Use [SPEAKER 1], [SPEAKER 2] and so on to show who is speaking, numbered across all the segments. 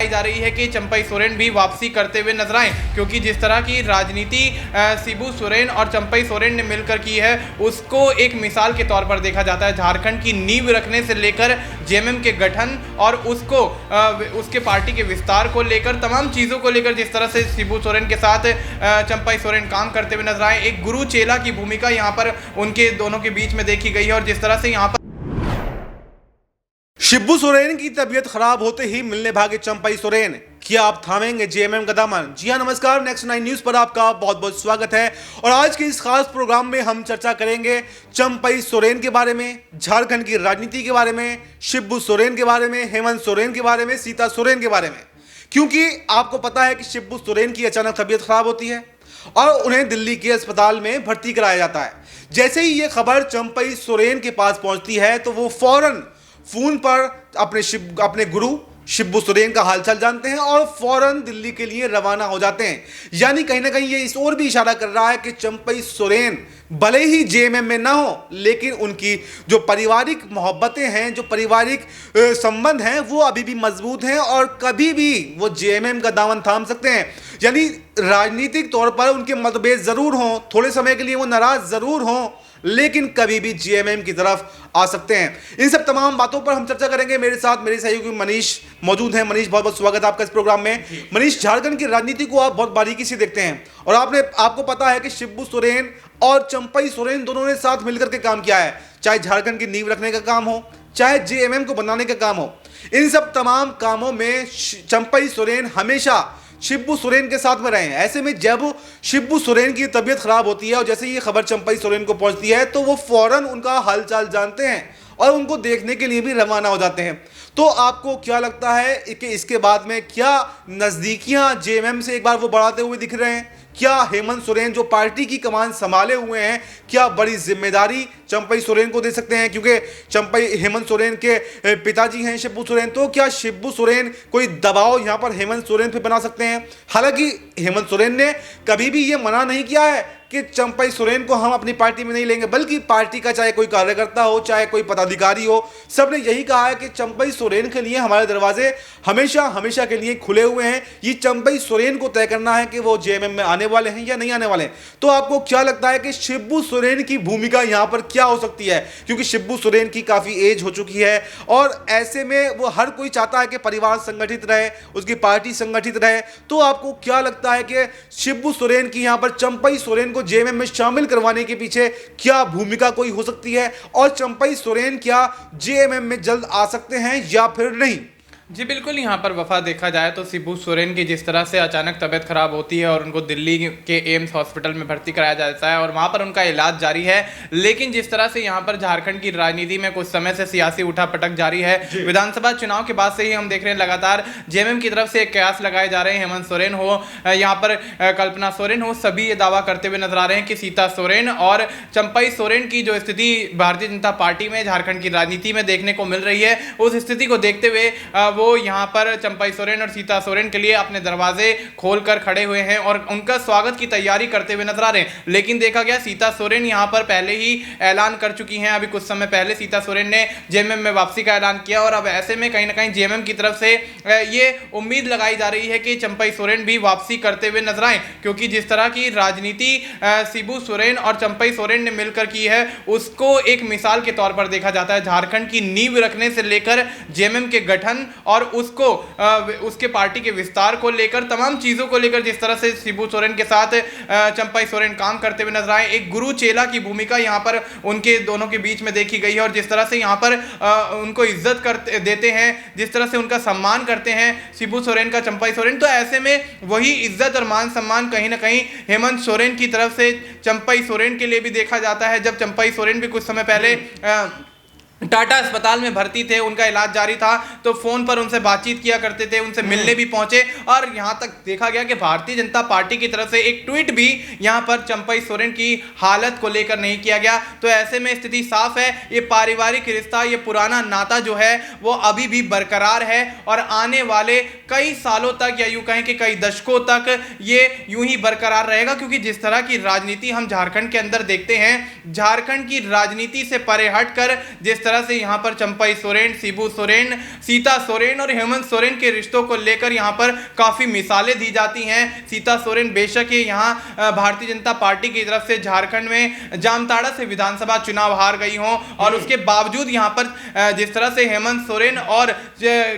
[SPEAKER 1] जा रही है कि चंपई सोरेन भी वापसी करते हुए नजर आए, क्योंकि जिस तरह की राजनीति शिबू सोरेन और चंपई सोरेन ने मिलकर की है उसको एक मिसाल के तौर पर देखा जाता है। झारखंड की नींव रखने से लेकर जेएमएम के गठन और उसको उसके पार्टी के विस्तार को लेकर तमाम चीज़ों को लेकर जिस तरह से शिबू सोरेन के साथ चंपई सोरेन काम करते हुए नजर आए, एक गुरु चेला की भूमिका यहाँ पर उनके दोनों के बीच में देखी गई है। और जिस तरह से यहाँ पर
[SPEAKER 2] शिबू सोरेन की तबीयत खराब होते ही मिलने भागे चंपई सोरेन, क्या आप थामेंगे जेएमएम का दामन? जी हां, नमस्कार। नेक्स्ट 9 न्यूज पर आपका बहुत बहुत स्वागत है। और आज के इस खास प्रोग्राम में हम चर्चा करेंगे चंपई सोरेन के बारे में, झारखंड की राजनीति के बारे में, शिबू सोरेन के बारे में, हेमंत सोरेन के बारे में, सीता सोरेन के बारे में। क्योंकि आपको पता है कि शिबू सोरेन की अचानक तबीयत खराब होती है और उन्हें दिल्ली के अस्पताल में भर्ती कराया जाता है। जैसे ही ये खबर चंपई सोरेन के पास पहुंचती है तो वो फौरन फोन पर अपने गुरु शिबू सोरेन का हालचाल जानते हैं और फौरन दिल्ली के लिए रवाना हो जाते हैं। यानी कहीं ना कहीं ये इस ओर भी इशारा कर रहा है कि चंपई सोरेन भले ही जेएमएम में ना हो, लेकिन उनकी जो पारिवारिक मोहब्बतें हैं, जो पारिवारिक संबंध हैं, वो अभी भी मजबूत हैं और कभी भी वो जेएमएम का दामन थाम सकते हैं। यानी राजनीतिक तौर पर उनके मतभेद जरूर हों, थोड़े समय के लिए वो नाराज जरूर हों, लेकिन कभी भी जेएमएम की तरफ आ सकते हैं। इन सब तमाम बातों पर हम चर्चा करेंगे। मेरे साथ मेरे सहयोगी मनीष मौजूद हैं। मनीष, बहुत बहुत स्वागत है आपका इस प्रोग्राम में। मनीष, झारखंड की राजनीति को आप बहुत बारीकी से देखते हैं और आपको पता है कि शिबू सोरेन और चंपई सोरेन दोनों ने साथ मिलकर के काम किया है, चाहे झारखंड की नींव रखने का काम हो, चाहे जेएमएम को बनाने का काम हो। इन सब तमाम कामों में चंपई सोरेन हमेशा शिबू सोरेन के साथ में रहे हैं। ऐसे में जब शिबू सोरेन की तबीयत खराब होती है और जैसे ये खबर चंपई सोरेन को पहुंचती है तो वो फौरन उनका हालचाल जानते हैं और उनको देखने के लिए भी रवाना हो जाते हैं। तो आपको क्या लगता है कि इसके बाद में क्या नजदीकियां जेएमएम से एक बार वो बढ़ाते हुए दिख रहे हैं? क्या हेमंत सोरेन जो पार्टी की कमान संभाले हुए हैं, क्या बड़ी जिम्मेदारी चंपई सोरेन को दे सकते हैं? क्योंकि हेमंत सोरेन के पिताजी हैं शिबू सोरेन, तो क्या शिबू सोरेन कोई दबाव यहां पर हेमंत सोरेन पे बना सकते हैं? हालांकि हेमंत सोरेन ने कभी भी ये मना नहीं किया है कि चंपई सोरेन को हम अपनी पार्टी में नहीं लेंगे, बल्कि पार्टी का चाहे कोई कार्यकर्ता हो, चाहे कोई पदाधिकारी हो, सबने यही कहा है कि चंपई सोरेन के लिए हमारे दरवाजे हमेशा हमेशा के लिए खुले हुए हैं। ये चंपई सोरेन को तय करना है कि वो जेएमएम में आने वाले हैं या नहीं आने वाले हैं। तो आपको क्या लगता है कि शिबू सोरेन की भूमिका यहां पर क्या हो सकती है? क्योंकि शिबू सोरेन की काफी एज हो चुकी है और ऐसे में वो हर कोई चाहता है कि परिवार संगठित रहे, उसकी पार्टी संगठित रहे। तो आपको क्या लगता है कि शिबू सोरेन की यहां पर चंपई सोरेन जेएमएम में शामिल करवाने के पीछे क्या भूमिका कोई हो सकती है? और चंपई सोरेन क्या जेएमएम में जल्द आ सकते हैं या फिर नहीं?
[SPEAKER 1] जी बिल्कुल, यहाँ पर वफा देखा जाए तो शिबू सोरेन की जिस तरह से अचानक तबीयत खराब होती है और उनको दिल्ली के एम्स हॉस्पिटल में भर्ती कराया जाता है और वहाँ पर उनका इलाज जारी है। लेकिन जिस तरह से यहाँ पर झारखंड की राजनीति में कुछ समय से सियासी उठापटक जारी है, विधानसभा चुनाव के बाद से ही हम देख रहे हैं लगातार जेएमएम की तरफ से कयास लगाए जा रहे हैं। हेमंत सोरेन हो, यहाँ पर कल्पना सोरेन हो, सभी ये दावा करते हुए नजर आ रहे हैं कि सीता सोरेन और चंपई सोरेन की जो स्थिति भारतीय जनता पार्टी में झारखंड की राजनीति में देखने को मिल रही है, उस स्थिति को देखते हुए वो यहाँ पर चंपई सोरेन और सीता सोरेन के लिए अपने दरवाजे खोलकर खड़े हुए हैं और उनका स्वागत की तैयारी करते हुए नजर आ रहे हैं। लेकिन देखा गया सीता सोरेन यहाँ पर पहले ही ऐलान कर चुकी हैं। अभी कुछ समय पहले सीता सोरेन ने जेएमएम में वापसी का ऐलान किया और अब ऐसे में कहीं ना कहीं जेएमएम की तरफ से ये उम्मीद लगाई जा रही है कि चंपई सोरेन भी वापसी करते हुए नजर आए, क्योंकि जिस तरह की राजनीति शिबू सोरेन और चंपई सोरेन ने मिलकर की है उसको एक मिसाल के तौर पर देखा जाता है। झारखंड की नींव रखने से लेकर जेएमएम के गठन और उसको उसके पार्टी के विस्तार को लेकर तमाम चीजों को लेकर जिस तरह से शिबू सोरेन के साथ चंपई सोरेन काम करते हुए नजर आए, एक गुरु चेला की भूमिका यहाँ पर उनके दोनों के बीच में देखी गई है। और जिस तरह से यहाँ पर उनको इज्जत करते देते हैं, जिस तरह से उनका सम्मान करते हैं शिबू सोरेन का चंपई सोरेन, तो ऐसे में वही इज्जत और मान सम्मान कहीं ना कहीं हेमंत सोरेन की तरफ से चंपई सोरेन के लिए भी देखा जाता है। जब चंपई सोरेन भी कुछ समय पहले टाटा अस्पताल में भर्ती थे, उनका इलाज जारी था, तो फोन पर उनसे बातचीत किया करते थे, उनसे मिलने भी पहुंचे और यहां तक देखा गया कि भारतीय जनता पार्टी की तरफ से एक ट्वीट भी यहां पर चंपई सोरेन की हालत को लेकर नहीं किया गया। तो ऐसे में स्थिति साफ है, ये पारिवारिक रिश्ता, ये पुराना नाता जो है वो अभी भी बरकरार है और आने वाले कई सालों तक या यूं कहें कि कई दशकों तक ये यूं ही बरकरार रहेगा। क्योंकि जिस तरह की राजनीति हम झारखंड के अंदर देखते हैं, झारखंड की राजनीति से परे हटकर जिस तरह से यहाँ पर चंपई सोरेन, शिबू सोरेन, सीता सोरेन और हेमंत सोरेन के रिश्तों को लेकर यहाँ पर काफी मिसालें दी जाती हैं। सीता सोरेन बेशक ये यहाँ भारतीय जनता पार्टी की तरफ से झारखंड में जामताड़ा से विधानसभा चुनाव हार गई हो और उसके बावजूद यहाँ पर जिस तरह से हेमंत सोरेन और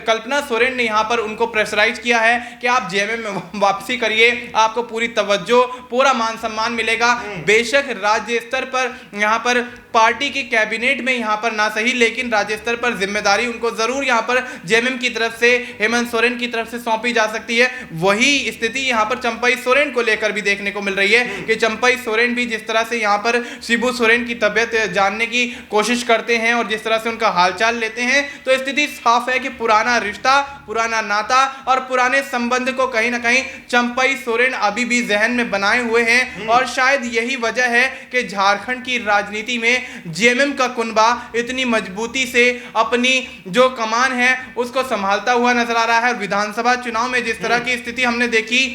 [SPEAKER 1] कल्पना सोरेन ने यहाँ पर उनको प्रेशराइज किया है कि आप जेएमएम में वापसी करिए, आपको पूरी तवज्जो, पूरा मान सम्मान मिलेगा। बेशक राज्य स्तर पर यहाँ पर पार्टी की कैबिनेट में यहाँ पर ना सही, लेकिन राज्य स्तर पर जिम्मेदारी उनको जरूर यहाँ पर जेएमएम की तरफ से, हेमंत सोरेन की तरफ से सौंपी जा सकती है। वही स्थिति यहाँ पर चंपई सोरेन को लेकर भी देखने को मिल रही है कि चंपई सोरेन भी जिस तरह से यहाँ पर शिबू सोरेन की तबियत जानने की कोशिश करते हैं और जिस तरह से उनका हालचाल लेते हैं, तो स्थिति साफ है कि पुराना रिश्ता, पुराना नाता और पुराने संबंध को कहीं ना कहीं चंपई सोरेन अभी भी जहन में बनाए हुए हैं। और शायद यही वजह है कि झारखंड की राजनीति में जेएमएम का कुनबा इतनी मजबूती से अपनी जो कमान है उसको संभालता हुआ नजर आ रहा है। विधानसभा चुनाव में जिस तरह की स्थिति हमने देखी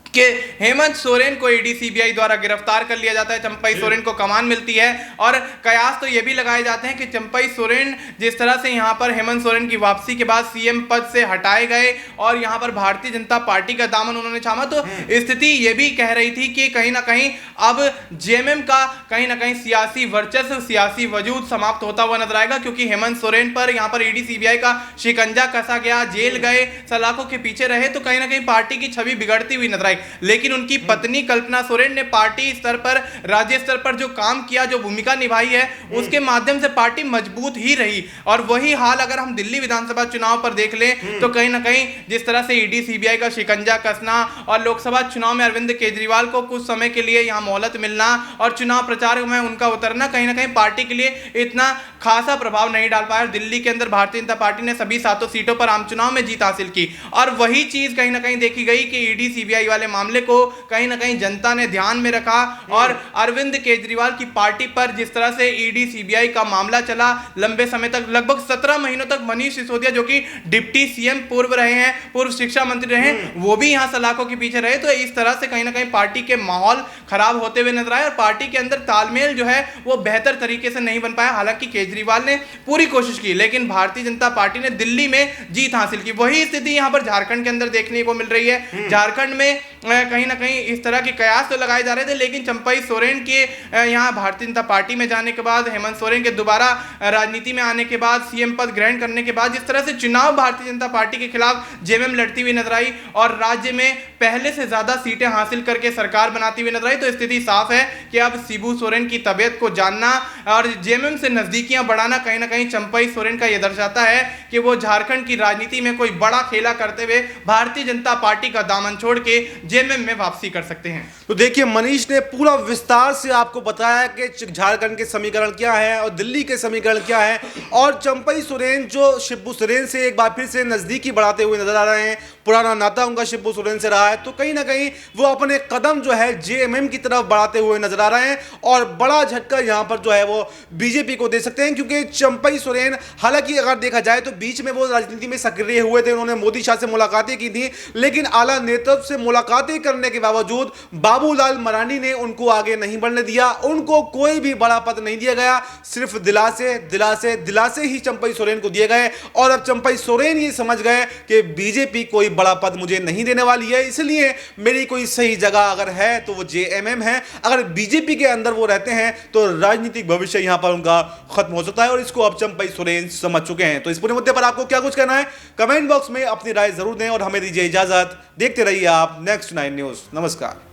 [SPEAKER 1] कि हेमंत सोरेन को ईडी सीबीआई द्वारा गिरफ्तार कर लिया जाता है, चंपई सोरेन को कमान मिलती है और कयास तो ये भी लगाए जाते हैं कि चंपई सोरेन जिस तरह से यहाँ पर हेमंत सोरेन की वापसी के बाद सीएम पद से हटाए गए और यहाँ पर भारतीय जनता पार्टी का दामन उन्होंने थामा, तो स्थिति ये भी कह रही थी कि कहीं ना कहीं अब जेएमएम का कहीं ना कहीं सियासी वर्चस्व, सियासी वजूद समाप्त होता हुआ नजर आएगा, क्योंकि हेमंत सोरेन पर यहाँ पर ईडी सीबीआई का शिकंजा कसा गया, जेल गए, सलाखों के पीछे रहे, तो कहीं ना कहीं पार्टी की छवि बिगड़ती हुई नजर आई। लेकिन उनकी पत्नी कल्पना सोरेन ने पार्टी स्तर पर, राज्य स्तर पर जो काम किया, जो भूमिका निभाई है, उसके माध्यम से पार्टी मजबूत ही रही। और वही हाल अगर हम दिल्ली विधानसभा चुनाव पर देख लें तो कहीं ना कहीं जिस तरह से ईडी सीबीआई का शिकंजा कसना और लोकसभा चुनाव में अरविंद केजरीवाल को कुछ समय के लिए यहां मोहलत मिलना और चुनाव प्रचार में उनका उतरना कहीं ना कहीं पार्टी के लिए इतना खासा प्रभाव नहीं डाल पाया। दिल्ली के अंदर भारतीय जनता पार्टी ने सभी 7 सीटों पर आम चुनाव में जीत हासिल की और वही चीज कहीं ना कहीं देखी गई कि ईडी सीबीआई वाले मामले को कहीं ना कहीं जनता ने ध्यान में रखा और अरविंद केजरीवाल की पार्टी पर जिस तरह से ईडी सीबीआई का मामला चला, लंबे समय तक, लगभग 17 महीनों तक मनीष सिसोदिया जो कि डिप्टी सीएम पूर्व रहे हैं, पूर्व शिक्षा मंत्री रहे हैं, वो भी यहां सलाखों के पीछे रहे। तो इस तरह से कहीं ना कहीं पार्टी के माहौल खराब होते हुए नजर आए और पार्टी के अंदर तालमेल जो है वो बेहतर तरीके से नहीं बन पाया। हालांकि केजरीवाल ने पूरी कोशिश की, लेकिन भारतीय जनता पार्टी ने दिल्ली में जीत हासिल की। वही स्थिति यहां पर झारखंड के अंदर देखने को मिल रही है। झारखंड में कहीं ना कहीं इस तरह के कयास तो लगाए जा रहे थे, लेकिन चंपई सोरेन के यहाँ भारतीय जनता पार्टी में जाने के बाद, हेमंत सोरेन के दोबारा राजनीति में आने के बाद, सीएम पद ग्रहण करने के बाद जिस तरह से चुनाव भारतीय जनता पार्टी के खिलाफ जेएमएम लड़ती हुई नजर आई और राज्य में पहले से ज्यादा सीटें हासिल करके सरकार बनाती हुई नजर आई, तो स्थिति साफ है कि अब शिबू सोरेन की तबियत को जानना और जेएमएम से नजदीकियां बढ़ाना कहीं ना कहीं चंपई सोरेन का यह दर्शाता है कि वो झारखंड की राजनीति में कोई बड़ा खेला करते हुए भारतीय जनता पार्टी का दामन छोड़ के जेएमएम में वापसी कर सकते हैं।
[SPEAKER 2] तो देखिए, मनीष ने पूरा विस्तार से आपको बताया कि झारखंड के समीकरण क्या है और दिल्ली के समीकरण क्या है और चंपई सोरेन जो शिबू सोरेन से एक बार फिर से नजदीकी बढ़ाते हुए नजर आ रहे हैं, पुराना नाता उनका शिबू सोरेन से रहा है, तो कहीं ना कहीं वो अपने कदम जो है जेएमएम की तरफ बढ़ाते हुए नजर आ रहे हैं और बड़ा झटका यहां पर जो है वो बीजेपी को दे सकते हैं। क्योंकि चंपई सोरेन, हालांकि अगर देखा जाए तो बीच में वो राजनीति में सक्रिय हुए थे, उन्होंने मोदी शाह से मुलाकातें की थी, लेकिन आला नेतृत्व से मुलाकातें करने के बावजूद बाबूलाल मरांडी ने उनको आगे नहीं बढ़ने दिया, उनको कोई भी बड़ा पद नहीं दिया गया, सिर्फ दिलासे ही चंपई सोरेन को दिए गए। और अब चंपई सोरेन ये समझ गए कि बीजेपी कोई बड़ा पद मुझे नहीं देने वाली है, इसलिए मेरी कोई सही जगह अगर है तो वो जेएमएम है। अगर बीजेपी के अंदर वो रहते हैं तो राजनीतिक भविष्य यहां पर उनका खत्म हो सकता है और इसको अब चंपई सोरेन समझ चुके हैं। तो इस पूरे मुद्दे पर आपको क्या कुछ कहना है, कमेंट बॉक्स में अपनी राय जरूर दें और हमें दीजिए इजाजत। देखते रहिए आप नेक्स्ट 9 न्यूज। नमस्कार।